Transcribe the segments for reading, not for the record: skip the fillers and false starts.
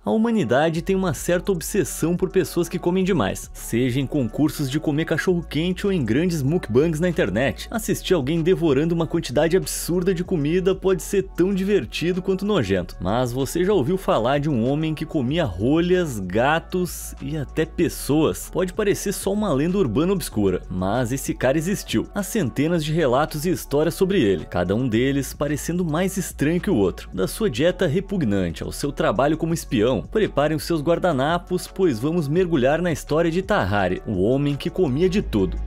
A humanidade tem uma certa obsessão por pessoas que comem demais, seja em concursos de comer cachorro-quente ou em grandes mukbangs na internet. Assistir alguém devorando uma quantidade absurda de comida pode ser tão divertido quanto nojento. Mas você já ouviu falar de um homem que comia rolhas, gatos e até pessoas? Pode parecer só uma lenda urbana obscura, mas esse cara existiu. Há centenas de relatos e histórias sobre ele, cada um deles parecendo mais estranho que o outro. Da sua dieta repugnante ao seu trabalho como espião, preparem os seus guardanapos, pois vamos mergulhar na história de Tahari, o homem que comia de tudo.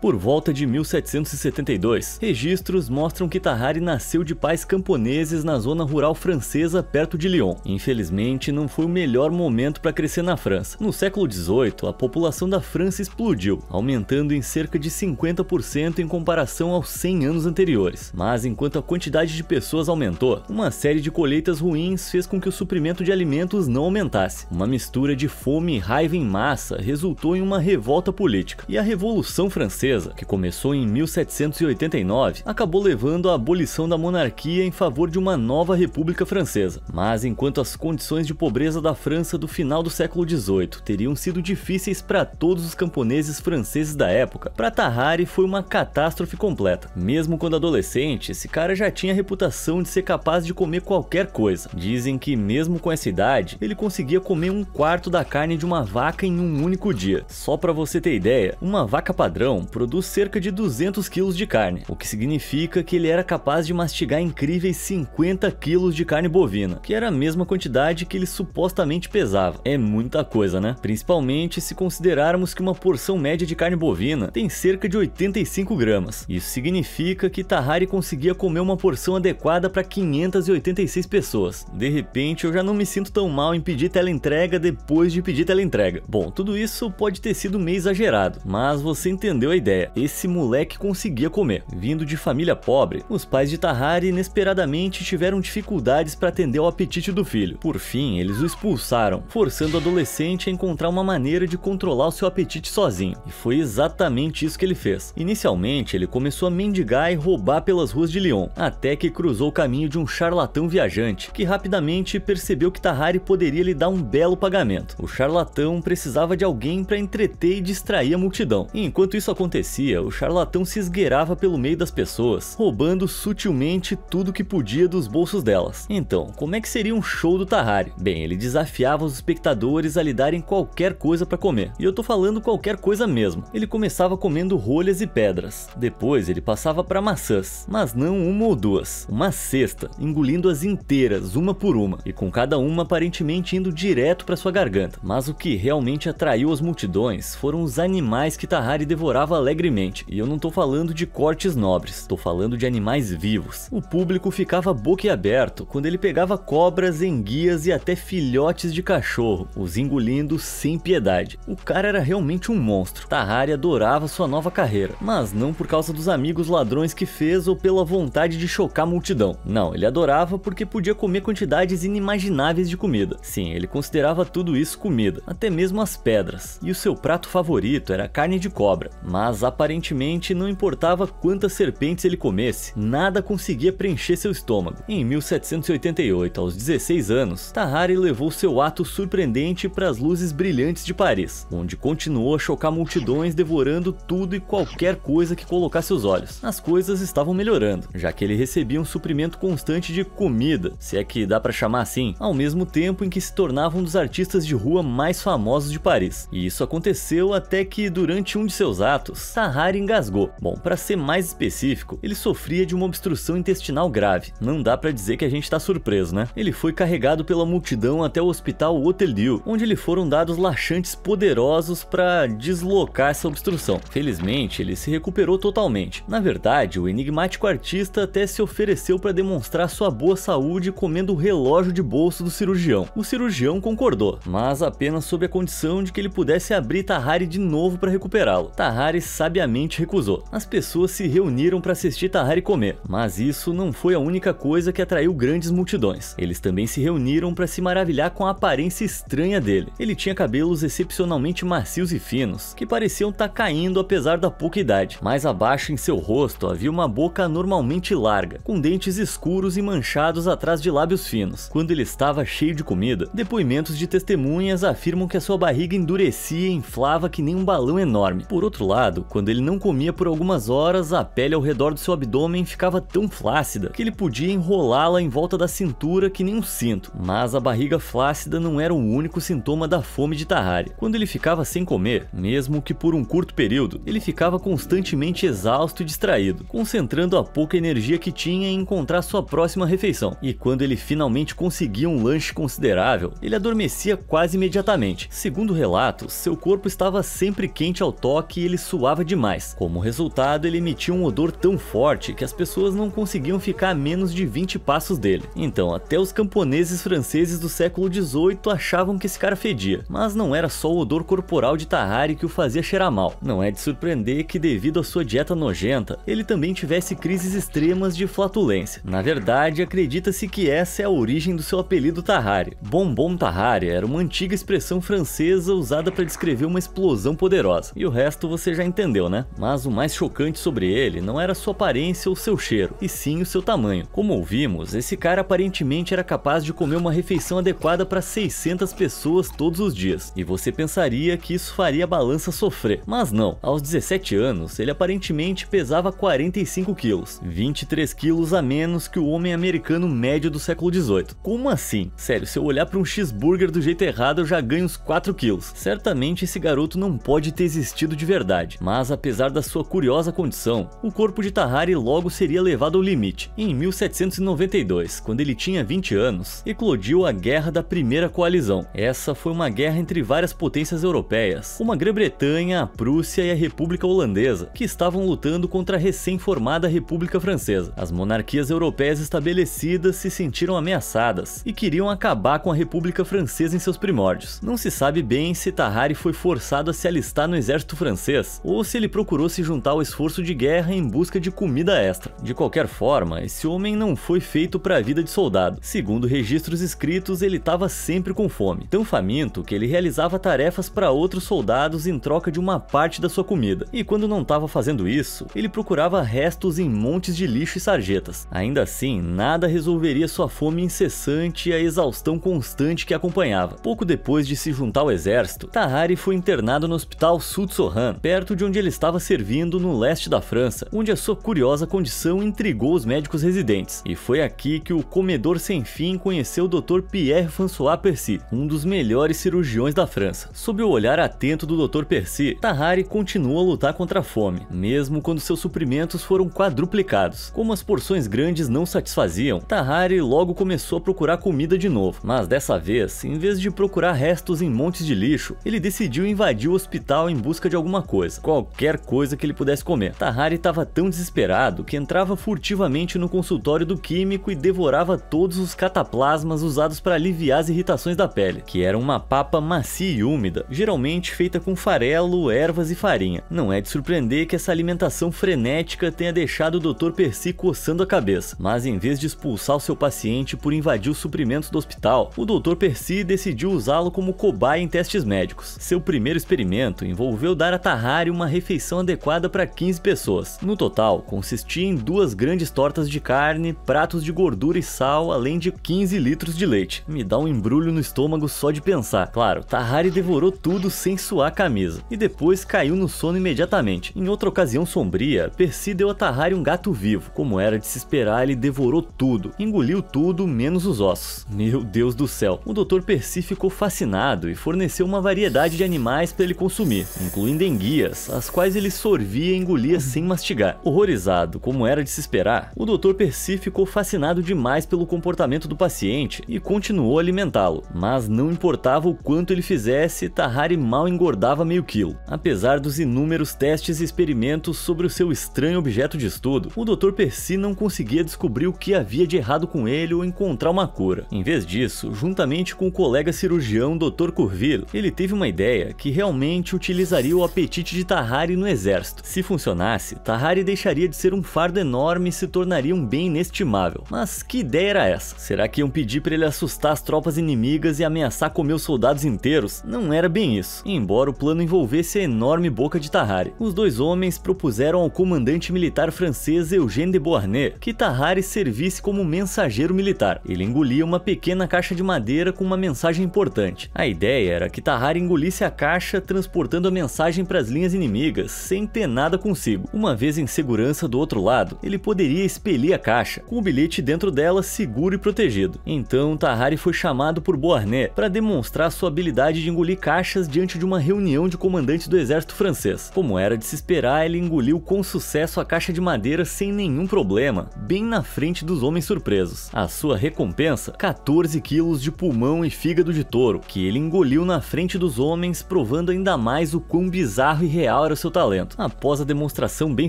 Por volta de 1772, registros mostram que Tahari nasceu de pais camponeses na zona rural francesa perto de Lyon. Infelizmente, não foi o melhor momento para crescer na França. No século XVIII, a população da França explodiu, aumentando em cerca de 50% em comparação aos 100 anos anteriores. Mas enquanto a quantidade de pessoas aumentou, uma série de colheitas ruins fez com que o suprimento de alimentos não aumentasse. Uma mistura de fome e raiva em massa resultou em uma revolta política, e a Revolução Francesa, que começou em 1789, acabou levando à abolição da monarquia em favor de uma nova República Francesa. Mas enquanto as condições de pobreza da França do final do século XVIII teriam sido difíceis para todos os camponeses franceses da época, para Tahari foi uma catástrofe completa. Mesmo quando adolescente, esse cara já tinha a reputação de ser capaz de comer qualquer coisa. Dizem que mesmo com essa idade, ele conseguia comer 1/4 da carne de uma vaca em um único dia. Só para você ter ideia, uma vaca padrão produz cerca de 200 quilos de carne, o que significa que ele era capaz de mastigar incríveis 50 quilos de carne bovina, que era a mesma quantidade que ele supostamente pesava. É muita coisa, né? Principalmente se considerarmos que uma porção média de carne bovina tem cerca de 85 gramas. Isso significa que Tahari conseguia comer uma porção adequada para 586 pessoas. De repente, eu já não me sinto tão mal em pedir teleentrega depois de pedir teleentrega. Bom, tudo isso pode ter sido meio exagerado, mas você entendeu a ideia. Esse moleque conseguia comer. Vindo de família pobre, os pais de Tahari inesperadamente tiveram dificuldades para atender ao apetite do filho. Por fim, eles o expulsaram, forçando o adolescente a encontrar uma maneira de controlar o seu apetite sozinho. E foi exatamente isso que ele fez. Inicialmente, ele começou a mendigar e roubar pelas ruas de Lyon, até que cruzou o caminho de um charlatão viajante, que rapidamente percebeu que Tahari poderia lhe dar um belo pagamento. O charlatão precisava de alguém para entreter e distrair a multidão. E enquanto isso acontecia, o charlatão se esgueirava pelo meio das pessoas, roubando sutilmente tudo que podia dos bolsos delas. Então, como é que seria um show do Tahari? Bem, ele desafiava os espectadores a lhe darem qualquer coisa para comer. E eu tô falando qualquer coisa mesmo. Ele começava comendo rolhas e pedras. Depois ele passava para maçãs, mas não uma ou duas, uma cesta, engolindo-as inteiras, uma por uma, e com cada uma aparentemente indo direto para sua garganta. Mas o que realmente atraiu as multidões foram os animais que Tahari devorava alegremente, e eu não tô falando de cortes nobres, tô falando de animais vivos. O público ficava boquiaberto quando ele pegava cobras, enguias e até filhotes de cachorro, os engolindo sem piedade. O cara era realmente um monstro. Tahari adorava sua nova carreira, mas não por causa dos amigos ladrões que fez ou pela vontade de chocar a multidão. Não, ele adorava porque podia comer quantidades inimagináveis de comida. Sim, ele considerava tudo isso comida, até mesmo as pedras. E o seu prato favorito era carne de cobra, mas aparentemente não importava quantas serpentes ele comesse, nada conseguia preencher seu estômago. Em 1788, aos 16 anos, Tahari levou seu ato surpreendente para as luzes brilhantes de Paris, onde continuou a chocar multidões devorando tudo e qualquer coisa que colocasse os olhos. As coisas estavam melhorando, já que ele recebia um suprimento constante de comida, se é que dá para chamar assim, ao mesmo tempo em que se tornava um dos artistas de rua mais famosos de Paris. E isso aconteceu até que, durante um de seus atos, Tahari engasgou. Bom, para ser mais específico, ele sofria de uma obstrução intestinal grave. Não dá para dizer que a gente tá surpreso, né? Ele foi carregado pela multidão até o hospital Hôtel-Dieu, onde lhe foram dados laxantes poderosos para deslocar essa obstrução. Felizmente, ele se recuperou totalmente. Na verdade, o enigmático artista até se ofereceu para demonstrar sua boa saúde comendo o relógio de bolso do cirurgião. O cirurgião concordou, mas apenas sob a condição de que ele pudesse abrir Tahari de novo para recuperá-lo. Tahari sabiamente recusou. As pessoas se reuniram para assistir Tahari comer, mas isso não foi a única coisa que atraiu grandes multidões. Eles também se reuniram para se maravilhar com a aparência estranha dele. Ele tinha cabelos excepcionalmente macios e finos, que pareciam estar caindo apesar da pouca idade. Mais abaixo em seu rosto havia uma boca anormalmente larga, com dentes escuros e manchados atrás de lábios finos. Quando ele estava cheio de comida, depoimentos de testemunhas afirmam que a sua barriga endurecia e inflava que nem um balão enorme. Por outro lado, quando ele não comia por algumas horas, a pele ao redor do seu abdômen ficava tão flácida que ele podia enrolá-la em volta da cintura que nem um cinto. Mas a barriga flácida não era o único sintoma da fome de Tahari. Quando ele ficava sem comer, mesmo que por um curto período, ele ficava constantemente exausto e distraído, concentrando a pouca energia que tinha em encontrar sua próxima refeição. E quando ele finalmente conseguia um lanche considerável, ele adormecia quase imediatamente. Segundo relatos, seu corpo estava sempre quente ao toque e ele suava demais. Como resultado, ele emitia um odor tão forte que as pessoas não conseguiam ficar a menos de 20 passos dele. Então, até os camponeses franceses do século XVIII achavam que esse cara fedia. Mas não era só o odor corporal de Tahari que o fazia cheirar mal. Não é de surpreender que, devido à sua dieta nojenta, ele também tivesse crises extremas de flatulência. Na verdade, acredita-se que essa é a origem do seu apelido Tahari. Bonbon Tahari era uma antiga expressão francesa usada para descrever uma explosão poderosa. E o resto você já entendeu, né? Mas o mais chocante sobre ele não era sua aparência ou seu cheiro, e sim o seu tamanho. Como ouvimos, esse cara aparentemente era capaz de comer uma refeição adequada para 600 pessoas todos os dias. E você pensaria que isso faria a balança sofrer. Mas não. Aos 17 anos, ele aparentemente pesava 45 quilos, 23 quilos a menos que o homem americano médio do século XVIII. Como assim? Sério, se eu olhar para um cheeseburger do jeito errado, eu já ganho uns 4 quilos. Certamente esse garoto não pode ter existido de verdade. Mas apesar da sua curiosa condição, o corpo de Tahari logo seria levado ao limite. Em 1792, quando ele tinha 20 anos, eclodiu a Guerra da Primeira Coalizão. Essa foi uma guerra entre várias potências europeias, como a Grã-Bretanha, a Prússia e a República Holandesa, que estavam lutando contra a recém-formada República Francesa. As monarquias europeias estabelecidas se sentiram ameaçadas e queriam acabar com a República Francesa em seus primórdios. Não se sabe bem se Tahari foi forçado a se alistar no exército francês ou se ele procurou se juntar ao esforço de guerra em busca de comida extra. De qualquer forma, esse homem não foi feito para a vida de soldado. Segundo registros escritos, ele estava sempre com fome, tão faminto que ele realizava tarefas para outros soldados em troca de uma parte da sua comida. E quando não estava fazendo isso, ele procurava restos em montes de lixo e sarjetas. Ainda assim, nada resolveria sua fome incessante e a exaustão constante que acompanhava. Pouco depois de se juntar ao exército, Tahari foi internado no hospital Sud-Soran, perto de onde ele estava servindo no leste da França, onde a sua curiosa condição intrigou os médicos residentes. E foi aqui que o comedor sem fim conheceu o Dr. Pierre-François Percy, um dos melhores cirurgiões da França. Sob o olhar atento do Dr. Percy, Tahari continuou a lutar contra a fome, mesmo quando seus suprimentos foram quadruplicados. Como as porções grandes não satisfaziam, Tahari logo começou a procurar comida de novo, mas dessa vez, em vez de procurar restos em montes de lixo, ele decidiu invadir o hospital em busca de alguma coisa, qualquer coisa que ele pudesse comer. Tahari estava tão desesperado que entrava furtivamente no consultório do químico e devorava todos os cataplasmas usados para aliviar as irritações da pele, que era uma papa macia e úmida, geralmente feita com farelo, ervas e farinha. Não é de surpreender que essa alimentação frenética tenha deixado o Dr. Percy coçando a cabeça, mas em vez de expulsar o seu paciente por invadir os suprimentos do hospital, o Dr. Percy decidiu usá-lo como cobaia em testes médicos. Seu primeiro experimento envolveu dar a Tahari uma refeição adequada para 15 pessoas. No total, consistia em 2 grandes tortas de carne, pratos de gordura e sal, além de 15 litros de leite. Me dá um embrulho no estômago só de pensar. Claro, Tahari devorou tudo sem suar a camisa, e depois caiu no sono imediatamente. Em outra ocasião sombria, Percy deu a Tahari um gato vivo. Como era de se esperar, ele devorou tudo, engoliu tudo menos os ossos. Meu Deus do céu, o Dr. Percy ficou fascinado e forneceu uma variedade de animais para ele consumir, incluindo enguias, as quais ele sorvia e engolia sem mastigar. Horrorizado, como era de se esperar, o Dr. Percy ficou fascinado demais pelo comportamento do paciente e continuou a alimentá-lo, mas não importava o quanto ele fizesse, Tahari mal engordava meio quilo. Apesar dos inúmeros testes e experimentos sobre o seu estranho objeto de estudo, o Dr. Percy não conseguia descobrir o que havia de errado com ele ou encontrar uma cura. Em vez disso, juntamente com o colega cirurgião Dr. Courville, ele teve uma ideia que realmente utilizaria o apetite de Tahari Tahari no exército. Se funcionasse, Tahari deixaria de ser um fardo enorme e se tornaria um bem inestimável. Mas que ideia era essa? Será que iam pedir para ele assustar as tropas inimigas e ameaçar comer os soldados inteiros? Não era bem isso, embora o plano envolvesse a enorme boca de Tahari. Os dois homens propuseram ao comandante militar francês Eugène de Beauharnais que Tahari servisse como mensageiro militar. Ele engolia uma pequena caixa de madeira com uma mensagem importante. A ideia era que Tahari engolisse a caixa transportando a mensagem para as linhas inimigas, sem ter nada consigo. Uma vez em segurança do outro lado, ele poderia expelir a caixa, com o bilhete dentro dela seguro e protegido. Então Tahari foi chamado por Beauharnais para demonstrar sua habilidade de engolir caixas diante de uma reunião de comandantes do exército francês. Como era de se esperar, ele engoliu com sucesso a caixa de madeira sem nenhum problema, bem na frente dos homens surpresos. A sua recompensa? 14 quilos de pulmão e fígado de touro, que ele engoliu na frente dos homens, provando ainda mais o quão bizarro e real era o seu talento. Após a demonstração bem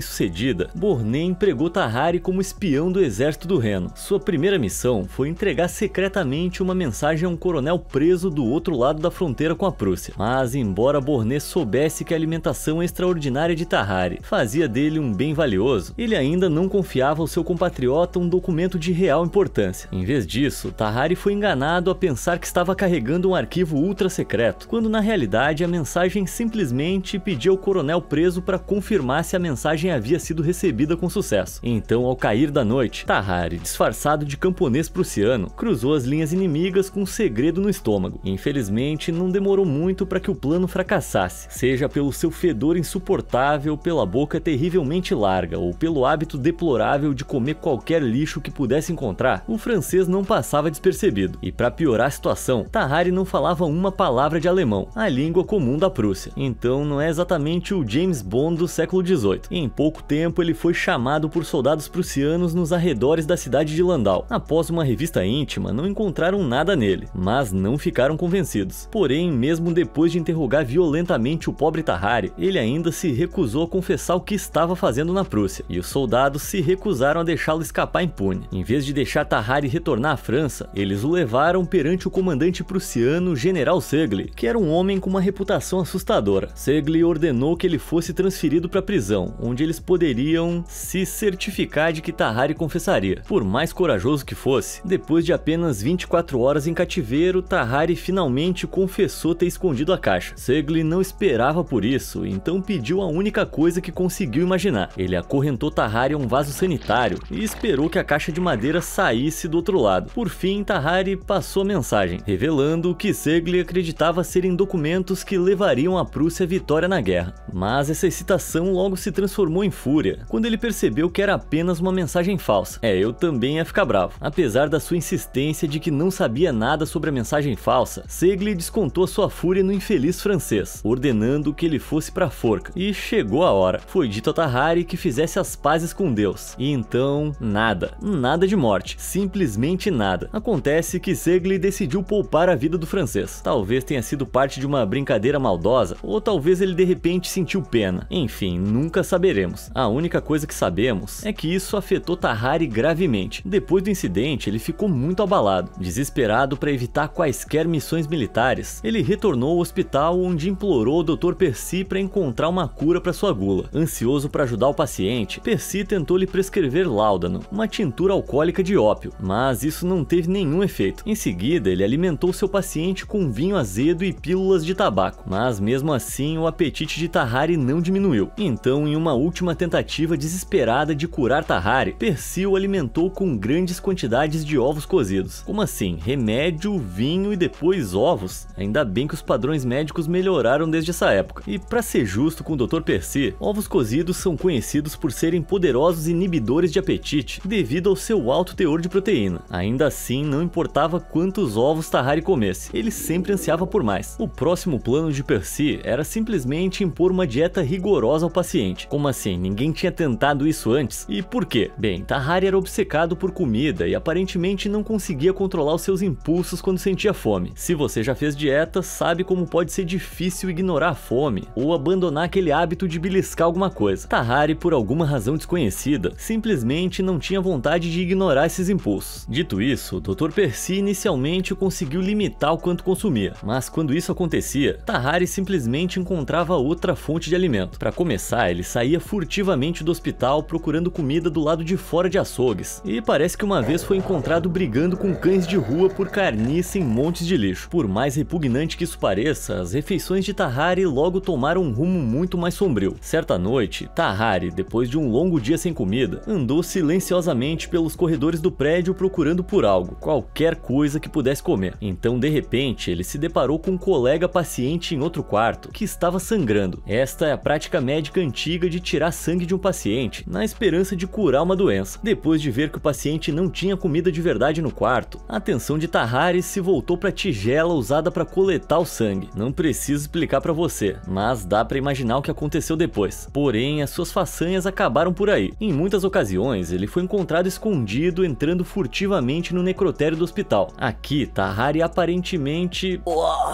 sucedida, Beauharnais empregou Tahari como espião do exército do Reno. Sua primeira missão foi entregar secretamente uma mensagem a um coronel preso do outro lado da fronteira com a Prússia. Mas embora Beauharnais soubesse que a alimentação extraordinária de Tahari fazia dele um bem valioso, ele ainda não confiava ao seu compatriota um documento de real importância. Em vez disso, Tahari foi enganado a pensar que estava carregando um arquivo ultra secreto, quando na realidade a mensagem simplesmente pedia ao coronel preso para confirmar se a mensagem havia sido recebida com sucesso. Então, ao cair da noite, Tahari, disfarçado de camponês prussiano, cruzou as linhas inimigas com um segredo no estômago. Infelizmente, não demorou muito para que o plano fracassasse, seja pelo seu fedor insuportável, pela boca terrivelmente larga ou pelo hábito deplorável de comer qualquer lixo que pudesse encontrar. O francês não passava despercebido, e para piorar a situação, Tahari não falava uma palavra de alemão, a língua comum da Prússia. Então não é exatamente o James Bond do século XVIII. Em pouco tempo ele foi chamado por soldados prussianos nos arredores da cidade de Landau. Após uma revista íntima, não encontraram nada nele, mas não ficaram convencidos. Porém, mesmo depois de interrogar violentamente o pobre Tahari, ele ainda se recusou a confessar o que estava fazendo na Prússia, e os soldados se recusaram a deixá-lo escapar impune. Em vez de deixar Tahari retornar à França, eles o levaram perante o comandante prussiano General Segli, que era um homem com uma reputação assustadora. Segli ordenou que ele fosse transferido para a prisão, onde eles poderiam se certificar de que Tahari confessaria. Por mais corajoso que fosse, depois de apenas 24 horas em cativeiro, Tahari finalmente confessou ter escondido a caixa. Segli não esperava por isso, então pediu a única coisa que conseguiu imaginar. Ele acorrentou Tahari a um vaso sanitário e esperou que a caixa de madeira saísse do outro lado. Por fim, Tahari passou a mensagem, revelando que Segli acreditava serem documentos que levariam a Prússia à vitória na guerra. Mas essa excitação logo se transformou em fúria, quando ele percebeu que era apenas uma mensagem falsa. Eu também ia ficar bravo. Apesar da sua insistência de que não sabia nada sobre a mensagem falsa, Segli descontou sua fúria no infeliz francês, ordenando que ele fosse para a forca. E chegou a hora. Foi dito a Tahari que fizesse as pazes com Deus. E então, nada. Nada de morte. Simplesmente nada. Acontece que Segli decidiu poupar a vida do francês. Talvez tenha sido parte de uma brincadeira maldosa, ou talvez ele de repente sentiu pena. Enfim, nunca saberemos. A única coisa que sabemos é que isso afetou Tahari gravemente. Depois do incidente, ele ficou muito abalado. Desesperado para evitar quaisquer missões militares, ele retornou ao hospital, onde implorou o Dr. Percy para encontrar uma cura para sua gula. Ansioso para ajudar o paciente, Percy tentou lhe prescrever láudano, uma tintura alcoólica de ópio, mas isso não teve nenhum efeito. Em seguida, ele alimentou seu paciente com vinho azedo e pílulas de tabaco, mas mesmo assim o apetite de Tahari não diminuiu. Então, em uma última tentativa desesperada de curar Tahari, Percy o alimentou com grandes quantidades de ovos cozidos. Como assim? Remédio, vinho e depois ovos? Ainda bem que os padrões médicos melhoraram desde essa época. E para ser justo com o Dr. Percy, ovos cozidos são conhecidos por serem poderosos inibidores de apetite devido ao seu alto teor de proteína. Ainda assim, não importava quantos ovos Tahari comesse, ele sempre ansiava por mais. O próximo plano de Percy era simplesmente impor uma dieta rigorosa ao paciente. Como assim? Ninguém tinha tentado isso antes? E por quê? Bem, Tahari era obcecado por comida e aparentemente não conseguia controlar os seus impulsos quando sentia fome. Se você já fez dieta, sabe como pode ser difícil ignorar a fome ou abandonar aquele hábito de beliscar alguma coisa. Tahari, por alguma razão desconhecida, simplesmente não tinha vontade de ignorar esses impulsos. Dito isso, o Dr. Percy inicialmente conseguiu limitar o quanto consumia, mas quando isso acontecia, Tahari simplesmente encontrava outra fonte de alimento. Para começar, ele saía furtivamente do hospital procurando comida do lado de fora de açougues, e parece que uma vez foi encontrado brigando com cães de rua por carniça em montes de lixo. Por mais repugnante que isso pareça, as refeições de Tahari logo tomaram um rumo muito mais sombrio. Certa noite, Tahari, depois de um longo dia sem comida, andou silenciosamente pelos corredores do prédio procurando por algo, qualquer coisa que pudesse comer. Então, de repente, ele se deparou com um colega paciente em outro quarto, que estava sangrando. Esta é a prática médica antiga de tirar sangue de um paciente, na esperança de curar uma doença. Depois de ver que o paciente não tinha comida de verdade no quarto, a atenção de Tahari se voltou para a tigela usada para coletar o sangue. Não preciso explicar para você, mas dá para imaginar o que aconteceu depois. Porém, as suas façanhas acabaram por aí. Em muitas ocasiões, ele foi encontrado escondido entrando furtivamente no necrotério do hospital. Aqui, Tahari aparentemente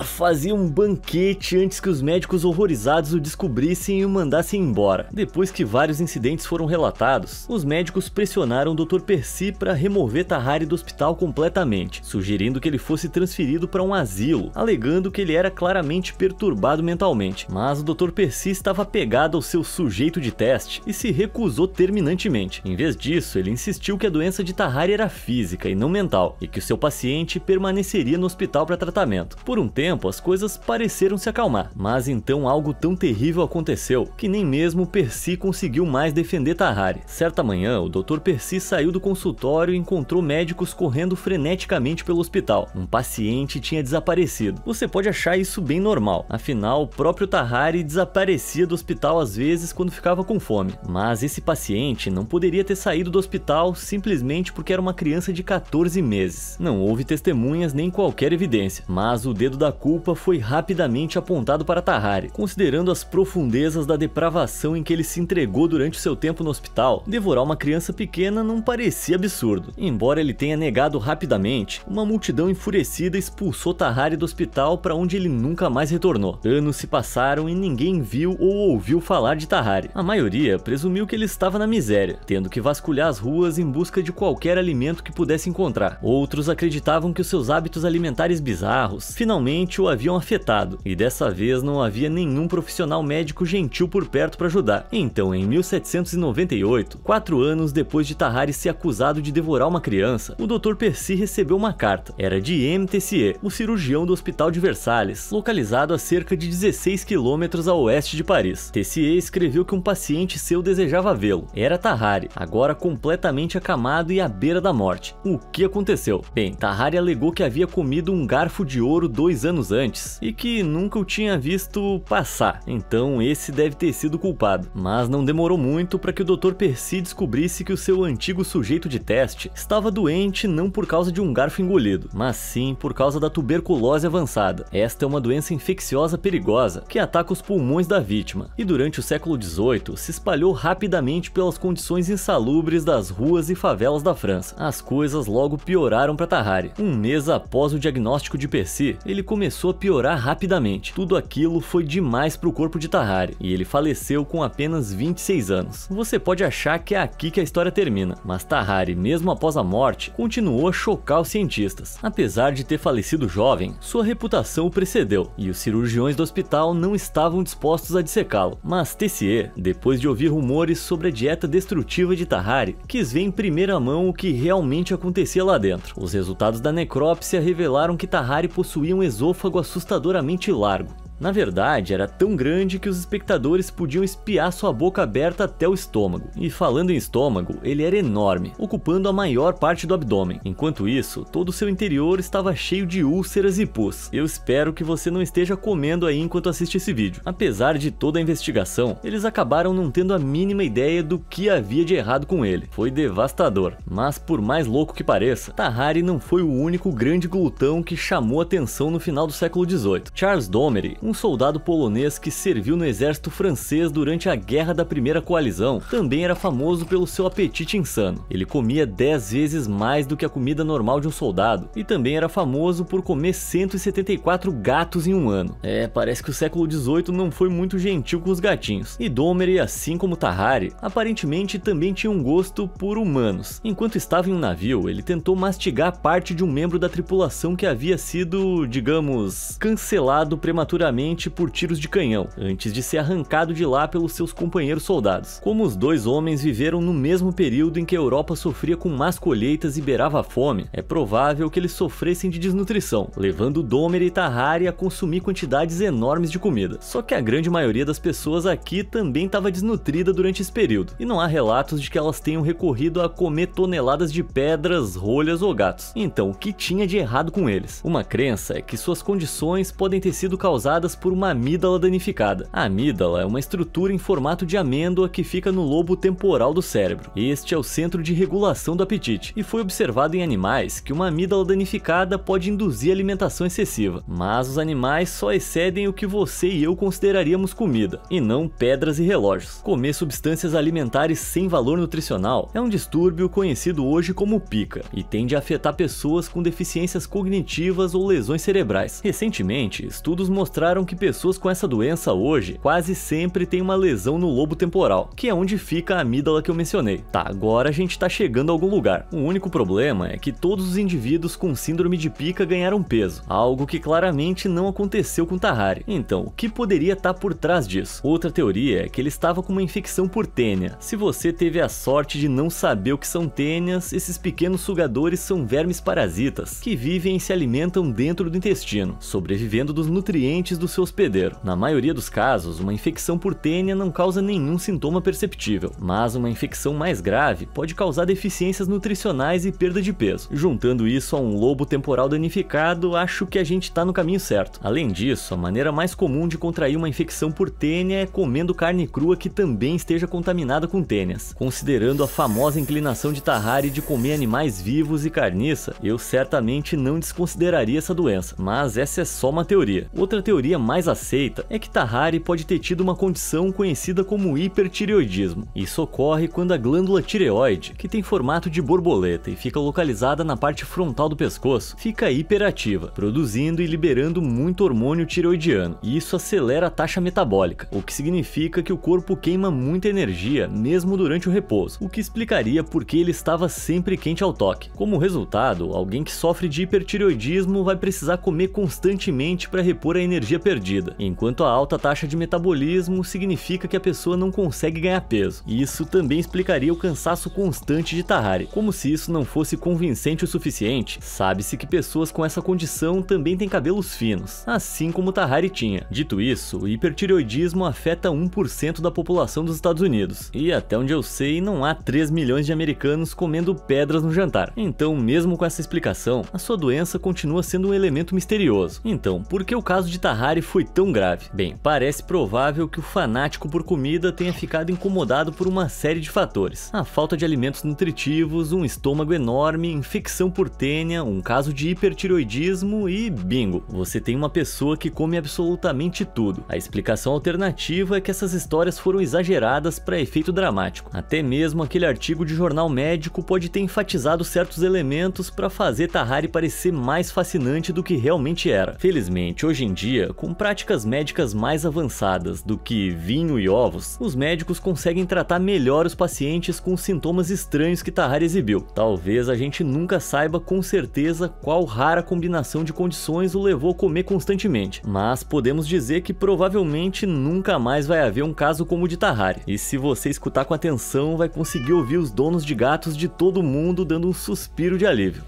fazia um banquete antes que os médicos horrorizados o descobrissem e o mandassem embora. Depois que vários incidentes foram relatados, os médicos pressionaram o Dr. Percy para remover Tahari do hospital completamente, sugerindo que ele fosse transferido para um asilo, alegando que ele era claramente perturbado mentalmente. Mas o Dr. Percy estava apegado ao seu sujeito de teste e se recusou terminantemente. Em vez disso, ele insistiu que a doença de Tahari era física e não mental, e que o seu paciente permaneceria no hospital para tratamento. Por um tempo, as coisas pareceram se acalmar, mas então algo tão terrível aconteceu que nem mesmo Percy conseguiu mais defender Tahari. Certa manhã, o Dr. Percy saiu do consultório e encontrou médicos correndo freneticamente pelo hospital. Um paciente tinha desaparecido. Você pode achar isso bem normal, afinal, o próprio Tahari desaparecia do hospital às vezes quando ficava com fome. Mas esse paciente não poderia ter saído do hospital simplesmente porque era uma criança de 14 meses. Não houve testemunhas nem qualquer evidência, mas o dedo da culpa foi rapidamente apontado para Tahari. Considerando as profundezas da depravação em que ele se entregou durante o seu tempo no hospital, devorar uma criança pequena não parecia absurdo. Embora ele tenha negado rapidamente, uma multidão enfurecida expulsou Tahari do hospital para onde ele nunca mais retornou. Anos se passaram e ninguém viu ou ouviu falar de Tahari. A maioria presumiu que ele estava na miséria, tendo que vasculhar as ruas em busca de qualquer alimento que pudesse encontrar. Outros acreditavam que os seus hábitos alimentares bizarros finalmente o haviam afetado, e dessa vez não havia nenhum profissional médico gentil por perto para ajudar. Então, em 1798, 4 anos depois de Tahari ser acusado de devorar uma criança, o Dr. Percy recebeu uma carta. Era de M. Tessier, o cirurgião do Hospital de Versalhes, localizado a cerca de 16 quilômetros a oeste de Paris. Tessier escreveu que um paciente seu desejava vê-lo. Era Tahari, agora completamente acamado e à beira da morte. O que aconteceu? Bem, Tahari alegou que havia comido um garfo de ouro 2 anos antes e que nunca o tinha visto passar. Então esse deve ter sido o culpado. Mas não demorou muito para que o Dr. Percy descobrisse que o seu antigo sujeito de teste estava doente não por causa de um garfo engolido, mas sim por causa da tuberculose avançada. Esta é uma doença infecciosa perigosa que ataca os pulmões da vítima, e durante o século XVIII se espalhou rapidamente pelas condições insalubres das ruas e favelas da França. As coisas logo pioraram para Tahari. Um mês após o diagnóstico de Percy, ele começou a piorar rapidamente. Tudo aquilo foi demais para o corpo de Tahari, e ele faleceu com apenas 26 anos. Você pode achar que é aqui que a história termina, mas Tahari, mesmo após a morte, continuou a chocar os cientistas. Apesar de ter falecido jovem, sua reputação o precedeu, e os cirurgiões do hospital não estavam dispostos a dissecá-lo. Mas Tessier, depois de ouvir rumores sobre a dieta destrutiva de Tahari, quis ver em primeira mão o que realmente acontecia lá dentro. Os resultados da necrópsia revelaram que Tahari possuía um esôfago assustadoramente largo. Na verdade, era tão grande que os espectadores podiam espiar sua boca aberta até o estômago. E falando em estômago, ele era enorme, ocupando a maior parte do abdômen. Enquanto isso, todo o seu interior estava cheio de úlceras e pus. Eu espero que você não esteja comendo aí enquanto assiste esse vídeo. Apesar de toda a investigação, eles acabaram não tendo a mínima ideia do que havia de errado com ele. Foi devastador. Mas por mais louco que pareça, Tahari não foi o único grande glutão que chamou atenção no final do século XVIII. Charles Domery, um soldado polonês que serviu no exército francês durante a Guerra da Primeira Coalizão, também era famoso pelo seu apetite insano. Ele comia 10 vezes mais do que a comida normal de um soldado, e também era famoso por comer 174 gatos em um ano. Parece que o século XVIII não foi muito gentil com os gatinhos. E Domery, assim como Tahari, aparentemente também tinha um gosto por humanos. Enquanto estava em um navio, ele tentou mastigar parte de um membro da tripulação que havia sido, digamos, cancelado prematuramente imediatamente por tiros de canhão, antes de ser arrancado de lá pelos seus companheiros soldados. Como os dois homens viveram no mesmo período em que a Europa sofria com más colheitas e beirava a fome, é provável que eles sofressem de desnutrição, levando Dahmer e Tahari a consumir quantidades enormes de comida. Só que a grande maioria das pessoas aqui também estava desnutrida durante esse período, e não há relatos de que elas tenham recorrido a comer toneladas de pedras, rolhas ou gatos. Então, o que tinha de errado com eles? Uma crença é que suas condições podem ter sido causadas por uma amígdala danificada. A amígdala é uma estrutura em formato de amêndoa que fica no lobo temporal do cérebro. Este é o centro de regulação do apetite, e foi observado em animais que uma amígdala danificada pode induzir alimentação excessiva. Mas os animais só excedem o que você e eu consideraríamos comida, e não pedras e relógios. Comer substâncias alimentares sem valor nutricional é um distúrbio conhecido hoje como pica, e tende a afetar pessoas com deficiências cognitivas ou lesões cerebrais. Recentemente, estudos mostraram que pessoas com essa doença hoje quase sempre têm uma lesão no lobo temporal, que é onde fica a amígdala que eu mencionei. Tá, agora a gente tá chegando a algum lugar. O único problema é que todos os indivíduos com síndrome de pica ganharam peso, algo que claramente não aconteceu com Tahari. Então, o que poderia estar por trás disso? Outra teoria é que ele estava com uma infecção por tênia. Se você teve a sorte de não saber o que são tênias, esses pequenos sugadores são vermes parasitas que vivem e se alimentam dentro do intestino, sobrevivendo dos nutrientes do seu hospedeiro. Na maioria dos casos, uma infecção por tênia não causa nenhum sintoma perceptível, mas uma infecção mais grave pode causar deficiências nutricionais e perda de peso. Juntando isso a um lobo temporal danificado, acho que a gente está no caminho certo. Além disso, a maneira mais comum de contrair uma infecção por tênia é comendo carne crua que também esteja contaminada com tênias. Considerando a famosa inclinação de Tahari de comer animais vivos e carniça, eu certamente não desconsideraria essa doença, mas essa é só uma teoria. Outra teoria mais aceita é que Tahari pode ter tido uma condição conhecida como hipertireoidismo. Isso ocorre quando a glândula tireoide, que tem formato de borboleta e fica localizada na parte frontal do pescoço, fica hiperativa, produzindo e liberando muito hormônio tireoidiano, e isso acelera a taxa metabólica, o que significa que o corpo queima muita energia mesmo durante o repouso, o que explicaria por que ele estava sempre quente ao toque. Como resultado, alguém que sofre de hipertireoidismo vai precisar comer constantemente para repor a energia perdida, enquanto a alta taxa de metabolismo significa que a pessoa não consegue ganhar peso. E isso também explicaria o cansaço constante de Tahari. Como se isso não fosse convincente o suficiente, sabe-se que pessoas com essa condição também têm cabelos finos, assim como Tahari tinha. Dito isso, o hipertireoidismo afeta 1% da população dos Estados Unidos, e até onde eu sei, não há 3 milhões de americanos comendo pedras no jantar. Então, mesmo com essa explicação, a sua doença continua sendo um elemento misterioso. Então, por que o caso de Tahari foi tão grave? Bem, parece provável que o fanático por comida tenha ficado incomodado por uma série de fatores. A falta de alimentos nutritivos, um estômago enorme, infecção por tênia, um caso de hipertireoidismo e bingo, você tem uma pessoa que come absolutamente tudo. A explicação alternativa é que essas histórias foram exageradas para efeito dramático. Até mesmo aquele artigo de jornal médico pode ter enfatizado certos elementos para fazer Tahari parecer mais fascinante do que realmente era. Felizmente, hoje em dia, com práticas médicas mais avançadas do que vinho e ovos, os médicos conseguem tratar melhor os pacientes com os sintomas estranhos que Tahari exibiu. Talvez a gente nunca saiba com certeza qual rara combinação de condições o levou a comer constantemente, mas podemos dizer que provavelmente nunca mais vai haver um caso como o de Tahari. E se você escutar com atenção, vai conseguir ouvir os donos de gatos de todo mundo dando um suspiro de alívio.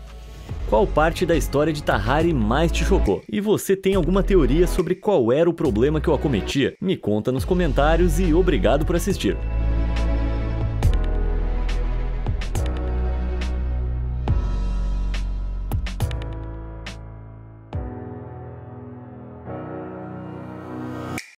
Qual parte da história de Tahari mais te chocou? E você tem alguma teoria sobre qual era o problema que o acometia? Me conta nos comentários e obrigado por assistir.